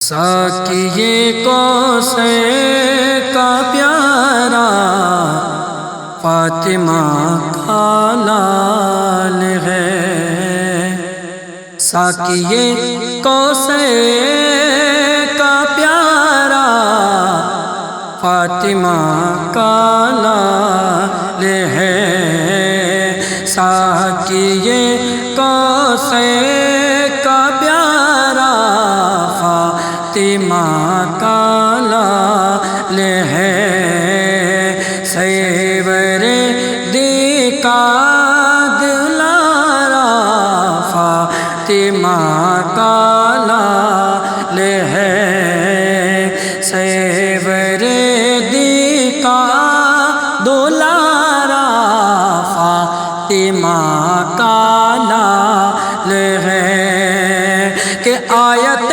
ساقیے کوثر کا پیارا فاطمہ کا لال ہے، ساقیے کوثر کا پیارا فاطمہ کا لال ہے، ساقیے کوثر کا پیارا فاطمہ کا لال ہے، سیور دی کا دلارا فاطمہ کا لال ہے، سیور دی کا دلارا فاطمہ کا لال ہے، کہ آیت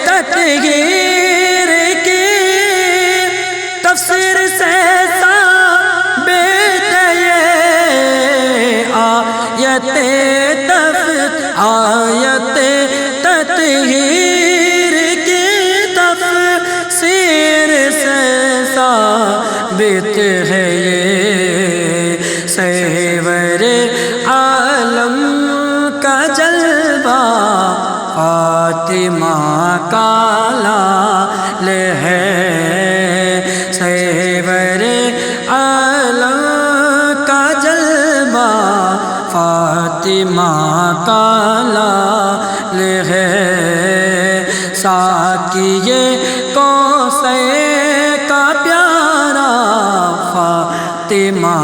تطہیر کی تفسیر سے ثابت یہ آیت تطہیر کی تفسیر سے ثابت ہے، یہ سیور عالم کا جلوہ فاطمہ کا لال ہے، سیور عالم کا جلوہ فاطمہ کا لال ہے، ساقیے کوثر کا پیارا فاطمہ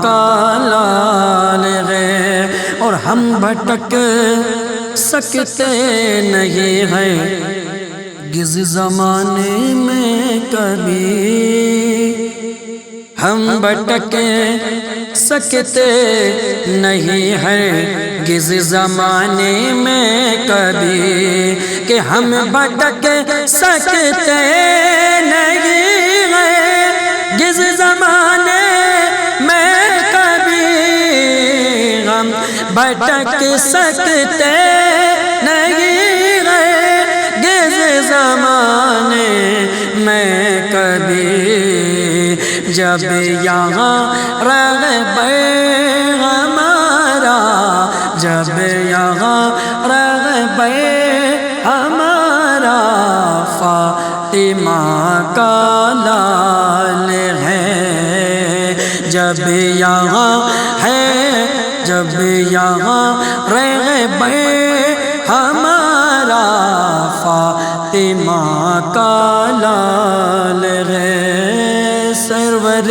کا لال ہے، اور ہم بھٹک سکتے نہیں ہیں گز زمانے میں کبھی، ہم بھٹک سکتے نہیں ہیں گز زمانے میں کبھی، کہ ہم بھٹک سکتے نہیں ہیں گز زمانے میں کبھی، ہم بھٹک سکتے نہیں ہیں گز زمانے میں کبھی، جب یہاں رغبت ہمارا، جب یہاں رغبت ہمارا فاطمہ کا لال ہے، جب یہاں ہے، جب یہاں رغبت ہمارا فاطمہ کا لال ہے، سرور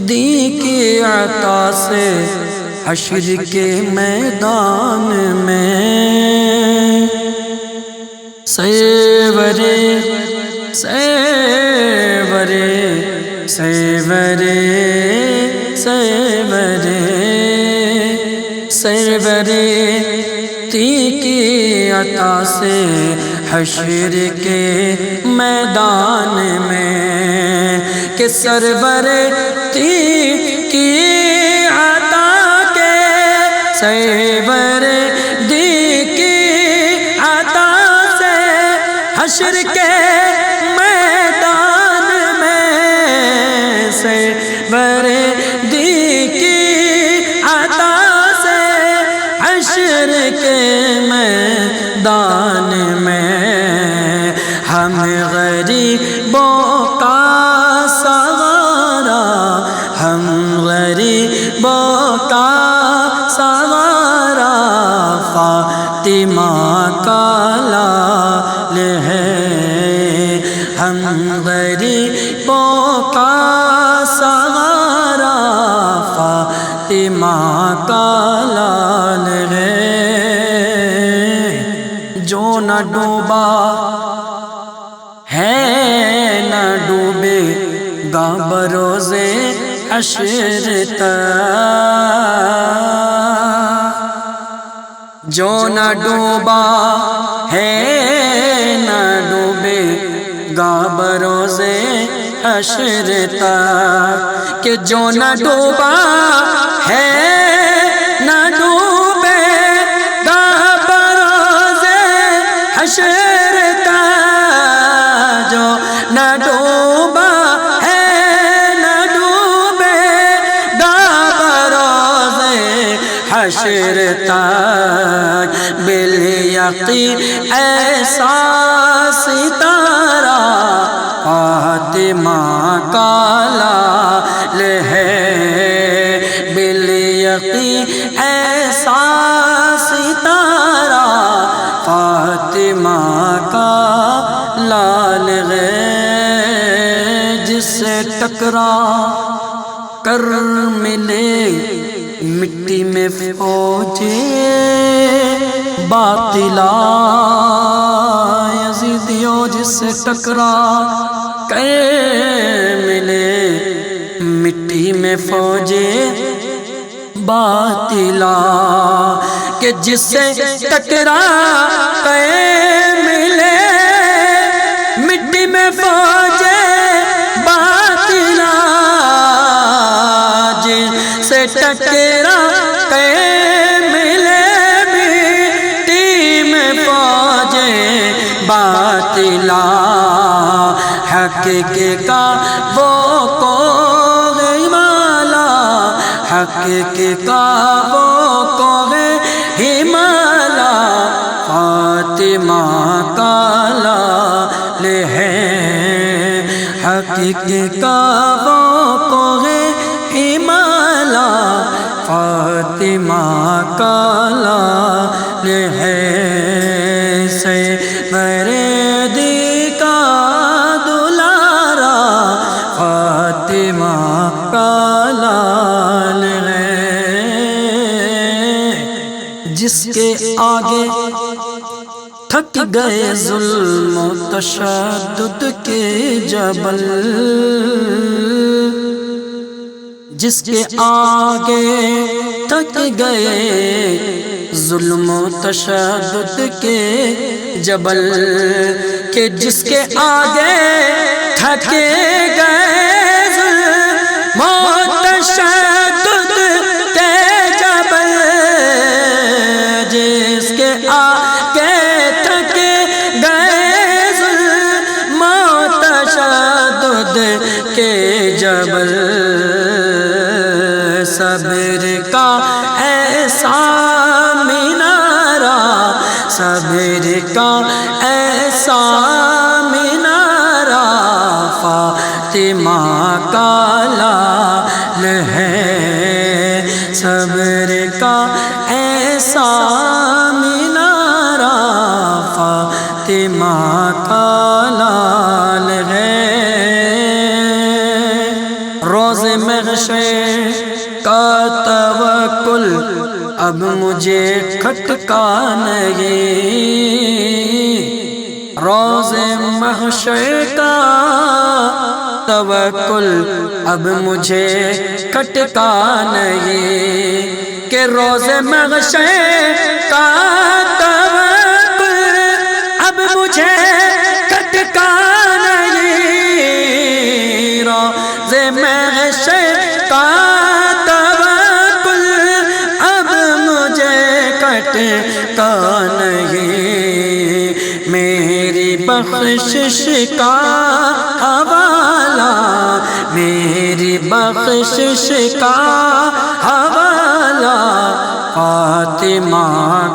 دی کی عطا سے حشر کے میدان میں، سیور سیور سیور سیور سرور دی کی عطا سے حشر کے میدان میں، کہ سرور دی کی عطا کے، سرور دی کی عطا سے حشر کے میدان میں، سرور دی کی عطا سے حشر کے میدان میں، ہم غریبوں کا سہارا، ہم غریبوں کا سہارا فاطمہ کا لال ہے، ہم غریبوں کا سہارا فاطمہ کا لال ہے، جو نہ ڈوبا ہے نہ ڈوبے گا بروز حشر تک، جو نہ ڈوبا ہے نہ ڈوبے گا بروز حشر تک، کہ جو نہ ڈوبا ہے نہ ڈوبے گا بروز حشر تک، یقی ایسا ستارہ فاطمہ کا لال ہے، بالیقی ایسا ستارہ فاطمہ کا لال ہے، جس سے ٹکرا کر ملے مٹی میں فوجے باطلا، یزیدیو جس سے ٹکرا کر ملے مٹی میں فوجے باطلا، کہ جس سے ٹکرا کر ملے مٹی میں فوجے باطلا، جس سے ٹکرا کر ملے مٹی میں فوجے باطلا، حق کا وہ کوہ ہمالا، حق کا وہ کوہ ہمالا فاطمہ کا لال ہے، حق کا وہ کوہ ہمالا فاطمہ کا لال ہے، سیوردی کا دلارا فاطمہ کا لال ہے، جس کے آگے تھک گئے ظلم و تشدد کے جبل، جس کے آگے تھک گئے ظلم و تشدد کے جبل، کہ جس کے آگے تھک گئے ظلم و تشدد کے جبل، جس کے آگے تھک گئے ظلم و تشدد کے جبل، صبر کا ایسا مینارہ، صبر کا ایسا مینارہ فاطمہ کا لال ہے، صبر کا ایسا مینارہ فاطمہ کا لال ہے، روز محشر کا توکل اب مجھے کھٹکا نہیں، روز محشر کا توکل اب مجھے کھٹکا نہیں، کہ روز محشر کا توکل اب مجھے کھٹکا نہیں، روز محشر کا کا نہیں، میری بخشش کا حوالہ، میری بخشش کا حوالہ فاطمہ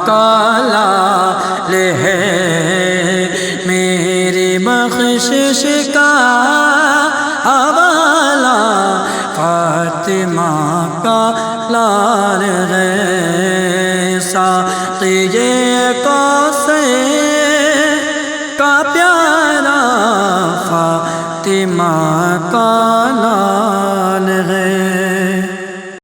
کا لال ہے، میری بخشش کا حوالہ فاطمہ کا لال ہے، ساقی کوثر کا پیالہ فاطمہ